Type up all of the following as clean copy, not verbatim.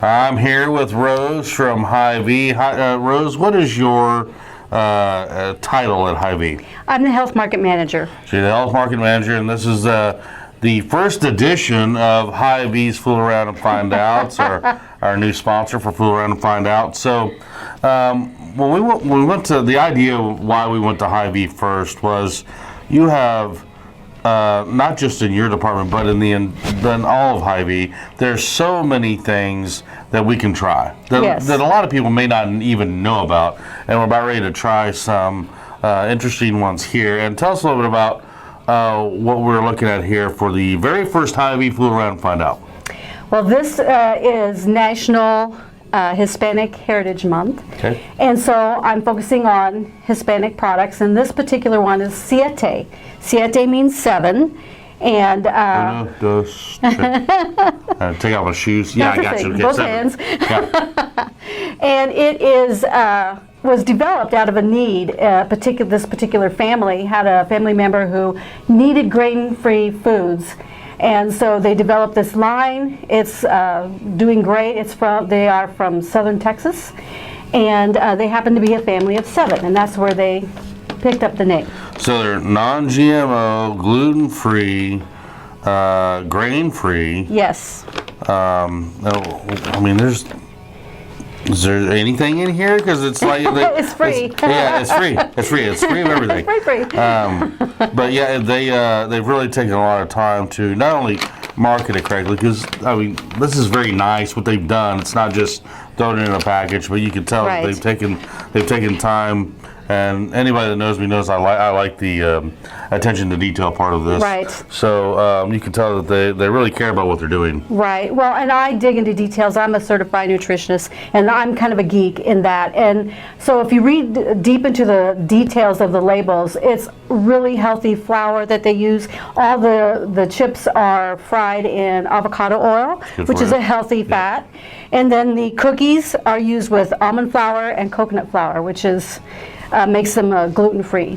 I'm here with Rose from HyVee. Rose, what is your title at HyVee? I'm the health market manager. She's the health market manager, and this is the first edition of HyVee's Fool Around and Find Out, our new sponsor for Fool Around and Find Out. So, when we went to the idea of why we went to HyVee first was you have. Not just in your department, but in all of HyVee, there's so many things that we can try that a lot of people may not even know about, and we're about ready to try some interesting ones here. And tell us a little bit about what we're looking at here for the very first HyVee Fool Around and Find Out. Well, this is National Hispanic Heritage Month, and so I'm focusing on Hispanic products, and this particular one is Siete. Siete means 7, and Uno, dos, take off my shoes. Yeah, I got you. Okay, both 7. hands. Yeah. And it is was developed out of a need. This particular family had a family member who needed grain-free foods. And so they developed this line. It's doing great. They are from southern Texas, and they happen to be a family of 7, and that's where they picked up the name. So they're non-GMO, gluten-free, grain-free. Yes. I mean, is there anything in here? Because it's like it's free. It's free. It's free. It's free of everything. Free. But yeah, they've really taken a lot of time to not only market it correctly, because I mean, this is very nice what they've done. It's not just thrown it in a package, but you can tell that they've taken time. And anybody that knows me knows I like the attention to detail part of this. Right. So you can tell that they really care about what they're doing. Right. Well, and I dig into details. I'm a certified nutritionist, and I'm kind of a geek in that. And so if you read deep into the details of the labels, it's really healthy flour that they use. All the chips are fried in avocado oil, which is a healthy fat. And then the cookies are used with almond flour and coconut flour, which is makes them gluten-free.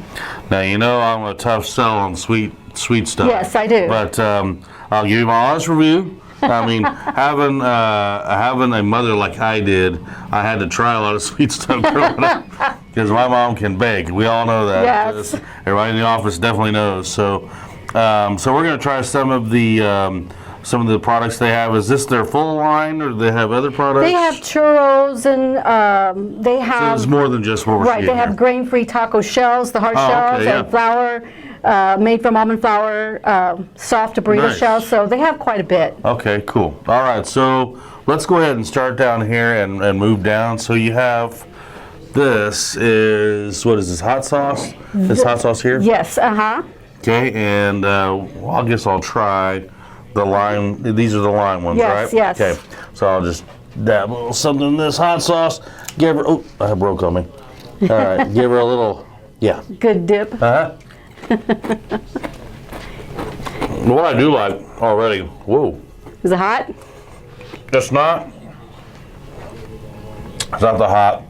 Now, you know I'm a tough sell on sweet stuff. Yes, I do. But I'll give you my honest review. I mean, having a mother like I did, I had to try a lot of sweet stuff growing up because my mom can bake. We all know that. Yes. Everybody in the office definitely knows. So, so we're going to try some of the products they have. Is this their full line, or do they have other products? They have churros, and they have... So it's more than just what we're seeing. Right, they have grain-free taco shells, the hard shells, and flour made from almond flour, soft burrito shells, so they have quite a bit. Okay, cool. All right, so let's go ahead and start down here and move down. So you have... This is, what is this, hot sauce? This hot sauce here? Yes, Okay, and I guess I'll try the lime. These are the lime ones, right? Yes. Okay, so I'll just dab a little something in this hot sauce. Give her, oh, I broke on me. All right, give her a little, Good dip. What I do like already, whoa. Is it hot? It's not the hot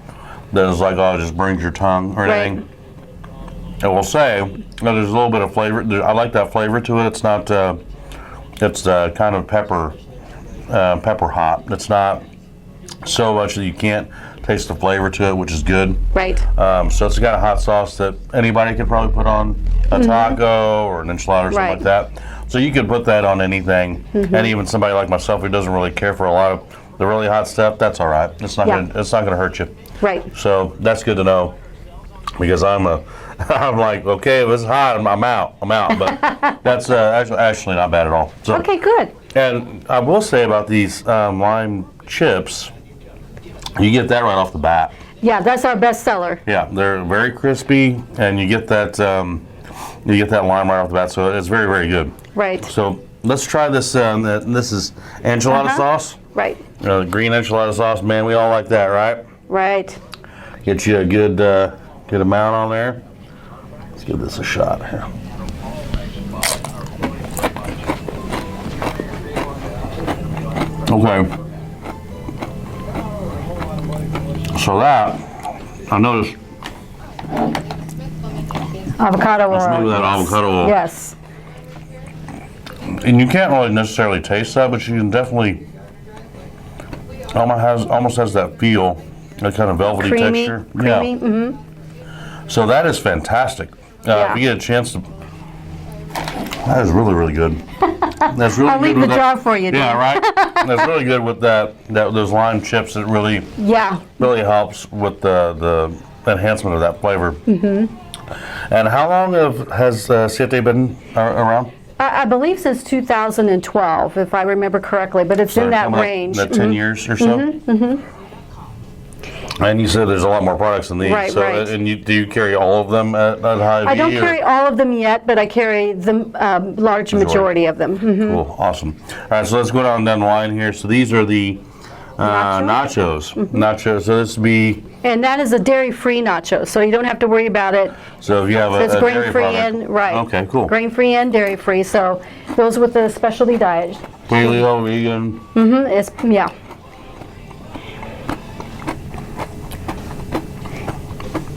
that is like, oh, it just brings your tongue or anything. I will say that there's a little bit of flavor. I like that flavor to it. It's not, it's kind of pepper hot. It's not so much that you can't taste the flavor to it, which is good. Right. So it's got a hot sauce that anybody could probably put on a taco or an enchilada or something like that. So you could put that on anything, and even somebody like myself who doesn't really care for a lot of the really hot stuff, that's all right. It's not gonna hurt you. Right. So that's good to know, because I'm like, okay, if it's hot, I'm out. But that's actually not bad at all. So, okay, good. And I will say about these lime chips, you get that right off the bat. Yeah, that's our best seller. Yeah, they're very crispy, and you get that lime right off the bat. So it's very, very good. Right. So let's try this. This is enchilada sauce. Right. Green enchilada sauce, man. We all like that, right? Right. Get you a good amount on there. Let's give this a shot here. Okay. So that, I noticed. Avocado oil. Let's move that avocado oil. Yes. And you can't really necessarily taste that, but you can definitely Almost has that feel, that kind of velvety Creamy, texture. creamy. Yeah. So that is fantastic. Yeah. If you get a chance to, that is really, really good. That's really I'll good leave with the jar for you, Yeah, Dan. right. That's really good with those lime chips. It really really helps with the enhancement of that flavor. And how long has Siete been around? I believe since 2012, if I remember correctly, but it's in that Coming up, range. That 10 years or so? And you said there's a lot more products than these. Right, so, right. And do you carry all of them at HyVee? I don't carry all of them yet, but I carry the large majority of them. Cool, awesome. All right, so let's go down the line here. So these are the nachos. Nachos. So this would be. And that is a dairy-free nacho, so you don't have to worry about it. So if you have It's a dairy grain-free product. and right. Okay, cool. Grain-free and dairy-free. So goes with the specialty diet. Paleo, vegan. It's yeah.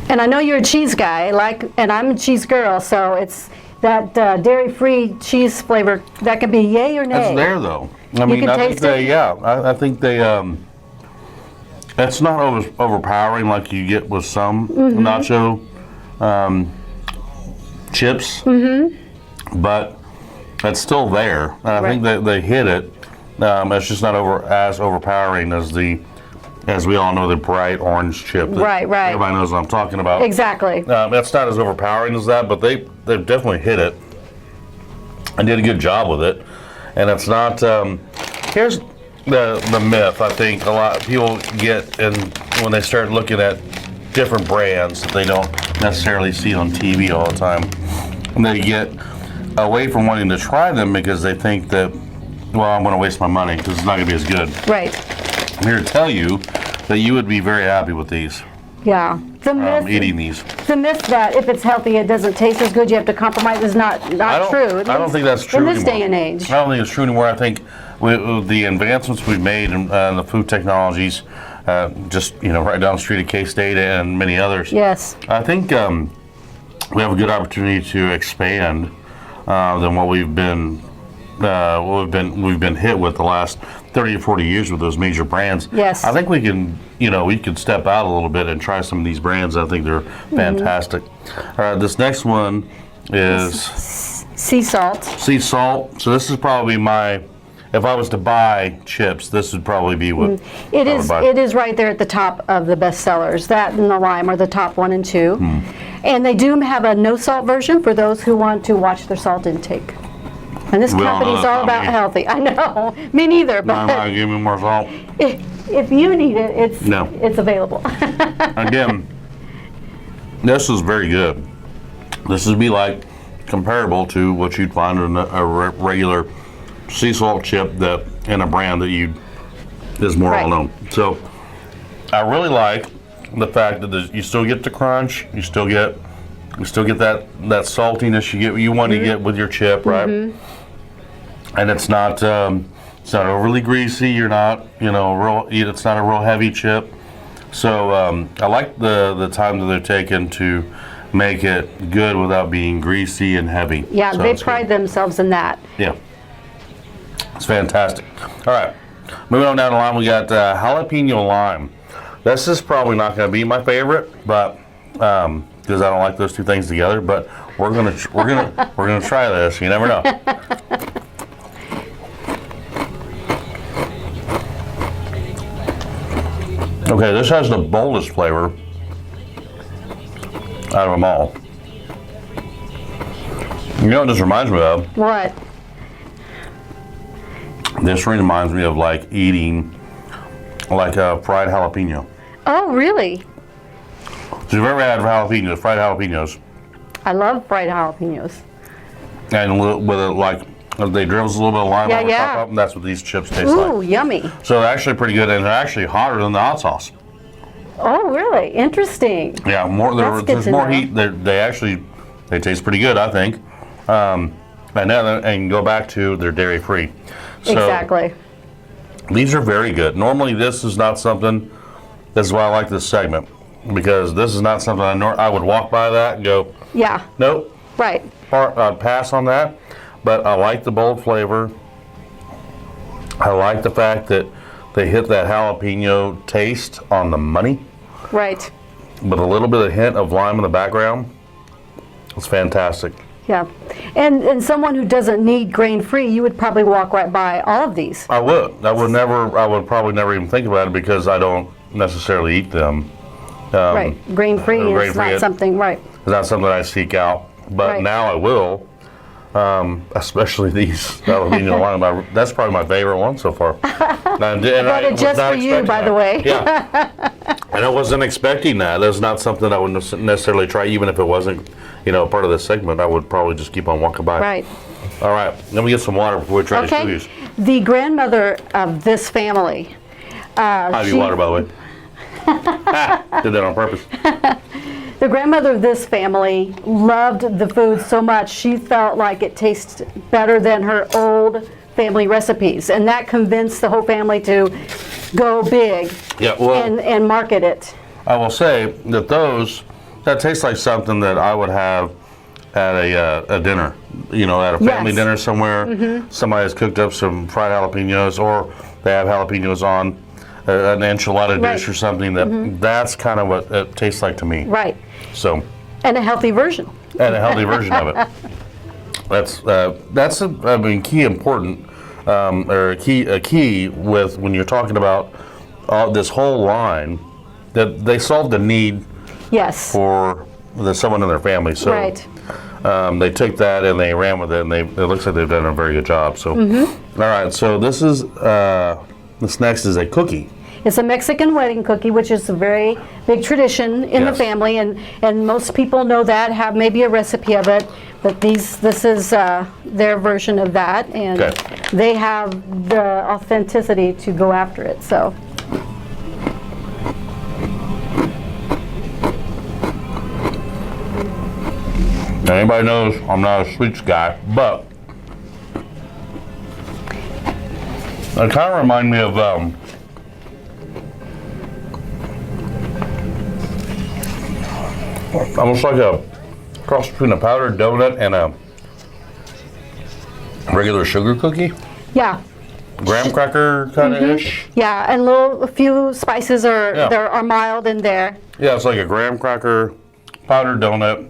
And I know you're a cheese guy, and I'm a cheese girl, so it's that dairy-free cheese flavor that can be yay or nay. That's there though. I mean, can I think taste they. it? Yeah, I think they. It's not overpowering like you get with some nacho chips, but it's still there. And I think that they hit it. It's just not as overpowering as we all know, the bright orange chip. That Right. Everybody knows what I'm talking about. Exactly. That's not as overpowering as that, but they've definitely hit it and did a good job with it. And it's not. Here's the myth I think a lot of people get, and when they start looking at different brands that they don't necessarily see on TV all the time, and they get away from wanting to try them because they think that, well, I'm going to waste my money because it's not going to be as good. Right. I'm here to tell you that you would be very happy with these. Yeah. The myth, Eating these. the myth that if it's healthy, it doesn't taste as good. You have to compromise is not true. I don't think that's true in this anymore. day and age. I don't think it's true anymore. I think with the advancements we've made in the food technologies, just right down the street at K-State and many others. Yes. I think we have a good opportunity to expand than what we've been hit with the last 30 or 40 years with those major brands. Yes. I think we can, we could step out a little bit and try some of these brands. I think they're fantastic. All right, this next one is Sea salt. sea salt. So this is probably if I was to buy chips, this would probably be what It I would is. buy. It is right there at the top of the best sellers. That and the lime are the top 1 and 2. And they do have a no salt version for those who want to watch their salt intake. And this We all know company's that's all not about me. healthy. I know. Me neither. Give But me more salt. if you need it, it's available. Again, this is very good. This would be like comparable to what you'd find in a regular sea salt chip that in a brand that is more Right. well known. So I really like the fact that you still get the crunch, you still get that saltiness you want to get with your chip, right? And it's not overly greasy. You're not it's not a real heavy chip. So I like the time that they've taken to make it good without being greasy and heavy. Yeah, So they it's pride good. themselves in that. Yeah, it's fantastic. All right, moving on down the line, we got jalapeno lime. This is probably not going to be my favorite, but because I don't like those two things together. But we're gonna try this. You never know. Okay, this has the boldest flavor out of them all. You know what this reminds me of? What? This reminds me of like eating like a fried jalapeno. Oh, really? So if you've ever had fried jalapenos, I love fried jalapenos. and with it like they drizzle a little bit of lime Yeah, on the yeah. top of them, that's what these chips taste Ooh, like. yummy. So they're actually pretty good, and they're actually hotter than the hot sauce. Oh, really? Interesting. Yeah, That's good there's to more know. heat. They taste pretty good, I think. And go back to they're dairy free. So Exactly. these are very good. Normally, this is not something. This is why I like this segment, because this is not something I would walk by that and go, Yeah, nope, right. I'd pass on that. But I like the bold flavor. I like the fact that they hit that jalapeno taste on the money, Right. but a little bit of hint of lime in the background. It's fantastic. Yeah. And someone who doesn't need grain-free, you would probably walk right by all of these. I would. I would probably never even think about it because I don't necessarily eat them. Right. Grain-free is grain-free, not something, right. It's not something I seek out, but Right. now I will. Especially these jalapeno lime. That's probably my favorite one so far. And Got it was just not for you, expecting by that. the way. Yeah. And I wasn't expecting that. That's not something I would necessarily try, even if it wasn't, part of this segment. I would probably just keep on walking by. Right. All right. Let me get some water before we try these Okay. cookies. The grandmother of this family. HyVee water, by the way. Did that on purpose. The grandmother of this family loved the food so much she felt like it tasted better than her old family recipes, and that convinced the whole family to go big Yeah. Well, and market it. I will say that that tastes like something that I would have at a dinner, at a family Yes. dinner somewhere. Somebody has cooked up some fried jalapenos, or they have jalapenos on an enchilada Right. dish or something. That's kind of what it tastes like to me. Right. So, And a healthy version. and a healthy version of it. That's key important, or a key with when you're talking about this whole line, that they solved the need Yes. for someone in their family. So Right. they took that and they ran with it, and it looks like they've done a very good job. So, all right. So this next is a cookie. It's a Mexican wedding cookie, which is a very big tradition in the Yes. family, and most people know that, have maybe a recipe of it, but this is their version of that, and Okay. they have the authenticity to go after it. So, Now, anybody knows I'm not a sweets guy, but it kind of reminds me of almost like a cross between a powdered donut and a regular sugar cookie, yeah. graham cracker kind of ish. Yeah, and a few spices are mild in there. Yeah, it's like a graham cracker, powdered donut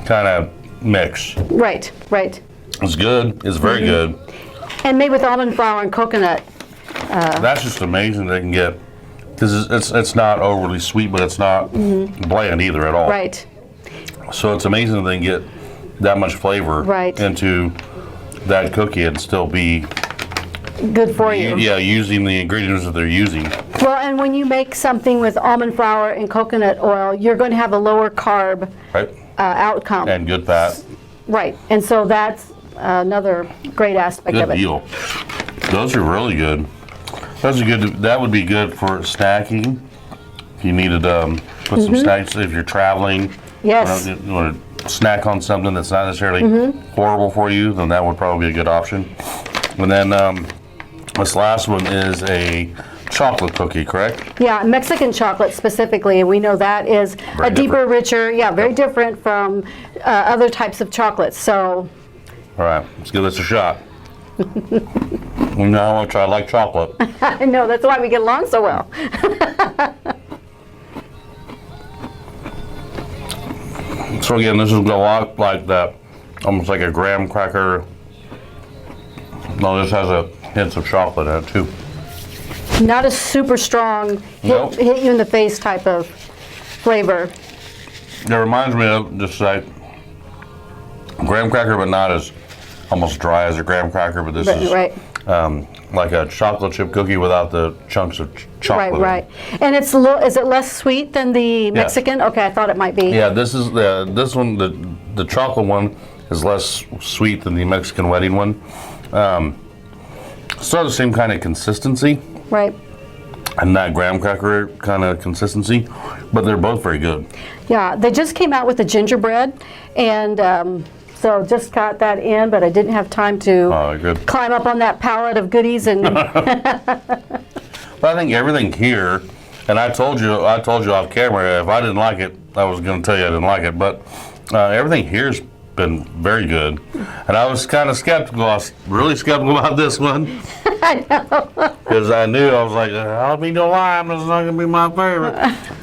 kind of mix. Right, right. It's good. It's very good. And made with almond flour and coconut. That's just amazing they can get, because it's not overly sweet, but it's not bland either at all. Right. So it's amazing they can get that much flavor Right. into that cookie and still be Good for you. using the ingredients that they're using. Well, and when you make something with almond flour and coconut oil, you're going to have a lower carb Right. outcome. And good fat. Right. And so that's another great aspect Good of it. deal. Those are really good. Those are good. That would be good for snacking. If you needed put some snacks, if you're traveling. Yes. You want to snack on something that's not necessarily horrible for you, then that would probably be a good option. And then this last one is a chocolate cookie, correct? Yeah, Mexican chocolate specifically, and we know that is Very a deeper, different. richer, very different from other types of chocolates. So, All right, let's give this a shot. You know how much I like chocolate. I know, that's why we get along so well. So again, this is a lot like that, almost like a graham cracker. No, this has a hint of chocolate in it too. Not a super strong, Nope. hit you in the face type of flavor. It reminds me of just like graham cracker, but not as almost dry as a graham cracker. But this is Right. like a chocolate chip cookie without the chunks of chocolate. in it. Right. And it's is it less sweet than the Mexican? Okay, I thought it might be. Yeah, this is this one. The chocolate one is less sweet than the Mexican wedding one. Still the same kind of consistency Right. and that graham cracker kind of consistency, but they're both very good. Yeah, they just came out with the gingerbread, and so just got that in, but I didn't have time to Good. climb up on that pallet of goodies and But I think everything here, and I told you off camera, if I didn't like it, I was going to tell you I didn't like it. But everything here's been very good, and I was kind of skeptical. I was really skeptical about this one, I know. Because I knew, I was like, jalapeno lime is not going to be my favorite.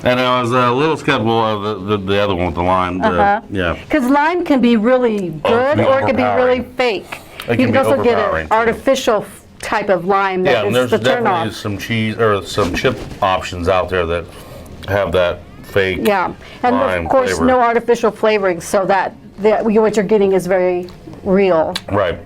And I was a little skeptical of the other one with the lime. Yeah. Because lime can be really good, be or it can be really overpowering. fake. It You can can be also get overpowering, an too. artificial type of lime Yeah, that and is there's the turn definitely off. some cheese or some chip options out there that have that fake Yeah, and lime of course, flavor. no artificial flavoring, so that what you're getting is very real. Right.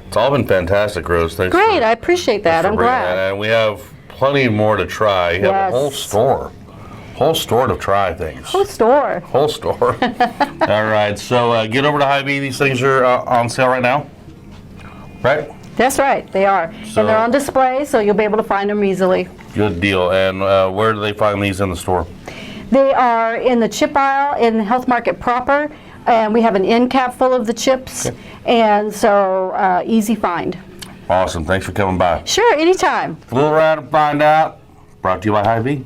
It's all been fantastic, Rose. Thanks. Great, for, I appreciate that. for I'm bringing glad. that. And we have plenty more to try. You have a whole Yes. store to try things. Whole store. Whole store. All right, so get over to HyVee. These things are on sale right now, right? That's right, they are. So- And they're on display, so you'll be able to find them easily. Good deal. And where do they find these in the store? They are in the chip aisle in Health Market proper, and we have an end cap full of the chips, and so easy find. Awesome. Thanks for coming by. Sure, anytime. Fool around and find out. Brought to you by HyVee.